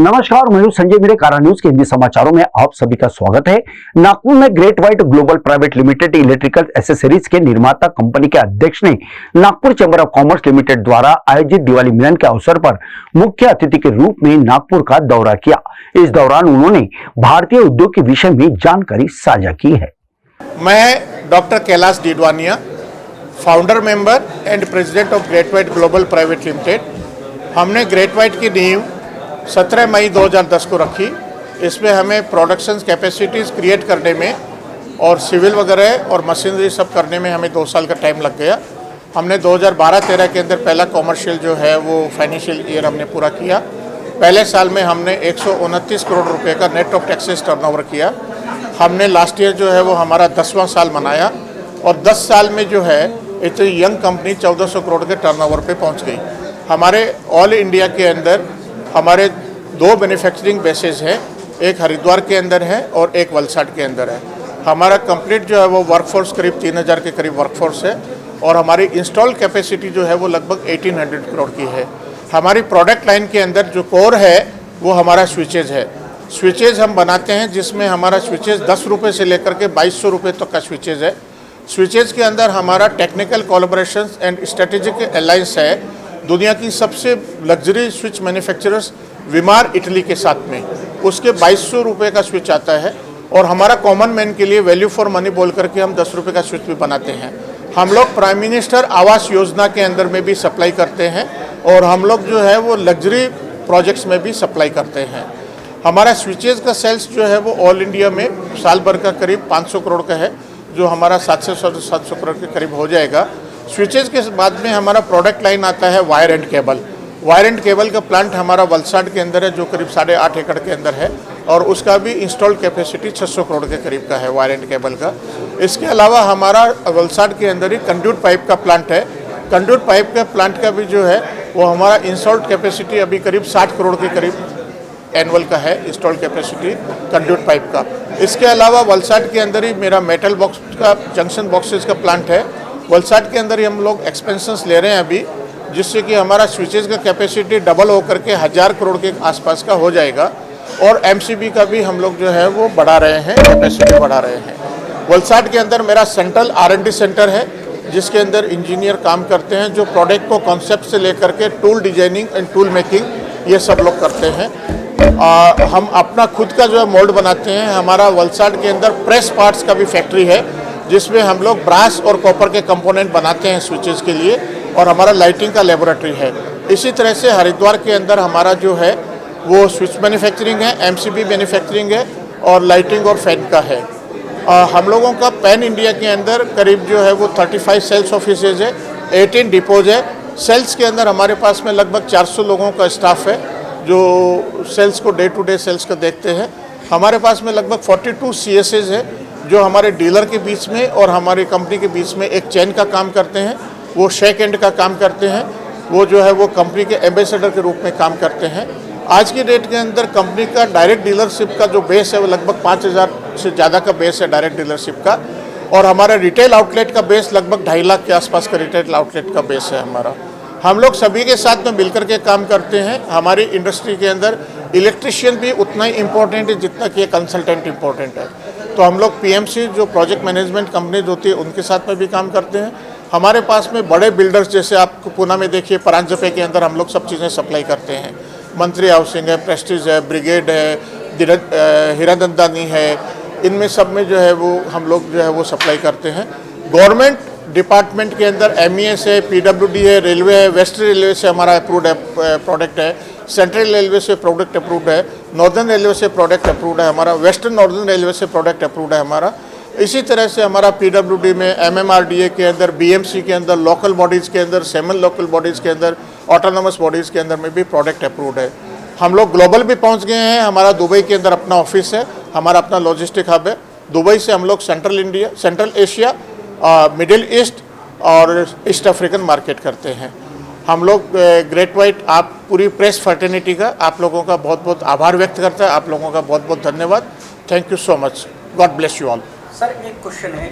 नमस्कार, मैं हूं संजय भिड़े। कारा न्यूज के हिंदी समाचारों में आप सभी का स्वागत है। नागपुर में great white global private limited electrical accessories के निर्माता कंपनी के अध्यक्ष ने Nagpur chamber of commerce limited द्वारा आयोजित दिवाली मिलन के अवसर पर मुख्य अतिथि के रूप में नागपुर का दौरा किया। इस दौरान उन्होंने भारतीय उद्योग के विषय में जानकारी साझा की है। मैं doctor Kailash Didwania, founder member and president of great white global private limited. हमने ग्रेट व्हाइट की नींव 17 मई 2010 को रखी। इसमें हमें प्रोडक्शन कैपेसिटीज़ क्रिएट करने में और सिविल वगैरह और मशीनरी सब करने में हमें 2 साल का टाइम लग गया। हमने 2012-13 के अंदर पहला कॉमर्शियल जो है वो फाइनेंशियल ईयर हमने पूरा किया। पहले साल में हमने 129 करोड़ रुपए का नेट ऑफ टैक्सेस टर्नओवर किया। हमने लास्ट ईयर जो है वो हमारा 10वां साल मनाया और 10 साल में जो है इतनी यंग कंपनी 1400 करोड़ के टर्नओवर पे पहुंच गई। हमारे ऑल इंडिया के अंदर हमारे 2 मैन्युफैक्चरिंग बेसेस हैं, एक हरिद्वार के अंदर है और एक वलसाड के अंदर है। हमारा कंप्लीट जो है वो वर्कफोर्स करीब 3000 के करीब वर्कफोर्स है और हमारी इंस्टॉल कैपेसिटी जो है वो लगभग 1800 करोड़ की है। हमारी प्रोडक्ट लाइन के अंदर जो कोर है वो हमारा स्विचेज है। स्विचेज हम बनाते हैं जिसमें हमारा स्विचेज 10 रुपये से लेकर के 2200 रुपये तक का स्विचेज है। स्विचेज के अंदर हमारा technical collaboration and strategic alliance है दुनिया की सबसे लग्जरी स्विच मैन्युफैक्चरर्स विमार इटली के साथ में। उसके 2200 रुपये का स्विच आता है और हमारा कॉमन मैन के लिए वैल्यू फॉर मनी बोल करके हम 10 रुपये का स्विच भी बनाते हैं। हम लोग प्राइम मिनिस्टर आवास योजना के अंदर में भी सप्लाई करते हैं और हम लोग जो है वो लग्जरी प्रोजेक्ट्स में भी सप्लाई करते हैं। हमारा स्विचेज का सेल्स जो है वो ऑल इंडिया में साल भर का करीब 500 करोड़ का है, जो हमारा 700 करोड़ के करीब हो जाएगा। स्विचेज के बाद में हमारा प्रोडक्ट लाइन आता है wire and cable. Wire and cable का प्लांट हमारा वलसाड के अंदर है जो करीब 8.5 एकड़ के अंदर है और उसका भी इंस्टॉल्ड कैपेसिटी 600 करोड़ के करीब का है वायर एंड केबल का। इसके अलावा हमारा वलसाड के अंदर ही कंड्यूट पाइप का प्लांट है। कंड्यूट पाइप का प्लांट का भी जो है वो हमारा इंस्टॉल्ड कैपेसिटी अभी करीब 60 करोड़ के करीब एनुअल का है इंस्टॉल्ड कैपेसिटी कंड्यूट पाइप का। इसके अलावा वलसाड के अंदर ही मेरा मेटल बॉक्स का जंक्शन बॉक्सेस का प्लांट है। वलसाड के अंदर ही हम लोग एक्सपेंशंस ले रहे हैं अभी, जिससे कि हमारा स्विचेज का कैपेसिटी डबल होकर के 1000 करोड़ के आसपास का हो जाएगा और एमसीबी का भी हम लोग जो है वो बढ़ा रहे हैं, कैपेसिटी बढ़ा रहे हैं। वलसाड के अंदर मेरा सेंट्रल R&D सेंटर है जिसके अंदर इंजीनियर काम करते हैं जो प्रोडक्ट को कॉन्सेप्ट से लेकर के tool designing and tool making ये सब लोग करते हैं। हम अपना खुद का जो है मोल्ड बनाते हैं। हमारा वलसाड के अंदर प्रेस पार्ट्स का भी फैक्ट्री है जिसमें हम लोग ब्रास और कॉपर के कंपोनेंट बनाते हैं स्विचेस के लिए और हमारा लाइटिंग का लेबोरेटरी है। इसी तरह से हरिद्वार के अंदर हमारा जो है वो स्विच मैन्युफैक्चरिंग है, एमसीबी मैन्युफैक्चरिंग है और लाइटिंग और फैन का है। हम लोगों का पैन इंडिया के अंदर करीब जो है वो 35 सेल्स ऑफिसेज है, 18 डिपोज है। सेल्स के अंदर हमारे पास में लगभग 400 लोगों का स्टाफ है जो सेल्स को डे टू डे सेल्स को देखते हैं। हमारे पास में लगभग 42 CSAs है जो हमारे डीलर के बीच में और हमारी कंपनी के बीच में एक चेन का काम करते हैं। वो शेक एंड का काम करते हैं, वो जो है वो कंपनी के एम्बेसडर के रूप में काम करते हैं। आज की डेट के अंदर कंपनी का डायरेक्ट डीलरशिप का जो बेस है वो लगभग 5000 से ज़्यादा का बेस है डायरेक्ट डीलरशिप का और हमारा रिटेल आउटलेट का बेस लगभग 2.5 लाख के आसपास का रिटेल आउटलेट का बेस है हमारा। हम लोग सभी के साथ में मिलकर के काम करते हैं। हमारी इंडस्ट्री के अंदर इलेक्ट्रिशियन भी उतना ही इम्पोर्टेंट है जितना कि कंसल्टेंट इम्पोर्टेंट है। तो हम लोग PMC जो प्रोजेक्ट मैनेजमेंट कंपनीज होती है उनके साथ में भी काम करते हैं। हमारे पास में बड़े बिल्डर्स जैसे आप पुणे में देखिए परांजपे के अंदर हम लोग सब चीज़ें सप्लाई करते हैं। मंत्री हाउसिंग है, प्रेस्टीज है, ब्रिगेड है, हीरानंदानी है, इनमें सब में जो है वो हम लोग जो है वो सप्लाई करते हैं। गवर्नमेंट डिपार्टमेंट के अंदर MES है, PWD है, रेलवे है, वेस्ट रेलवे से हमारा अप्रूव्ड है प्रोडक्ट है, सेंट्रल रेलवे से प्रोडक्ट अप्रूव्ड है, नॉर्दर्न रेलवे से प्रोडक्ट अप्रूव्ड है हमारा, वेस्टर्न नॉर्दर्न रेलवे से प्रोडक्ट अप्रूव्ड है हमारा। इसी तरह से हमारा PWD में, MMRDA के अंदर, BMC के अंदर, लोकल बॉडीज़ के अंदर, सेमन लोकल बॉडीज़ के अंदर, ऑटोनोमस बॉडीज़ के अंदर में भी प्रोडक्ट अप्रूव्ड है। हम लोग ग्लोबल भी पहुँच गए हैं। हमारा दुबई के अंदर अपना ऑफिस है, हमारा अपना लॉजिस्टिक हब है। दुबई से हम लोग सेंट्रल एशिया, मिडिल ईस्ट और ईस्ट अफ्रीकन मार्केट करते हैं। हम लोग ग्रेट व्हाइट आप पूरी प्रेस फर्टर्निटी का आप लोगों का बहुत बहुत आभार व्यक्त करता है। आप लोगों का बहुत बहुत धन्यवाद। Thank you so much. God bless you all. Sir एक क्वेश्चन है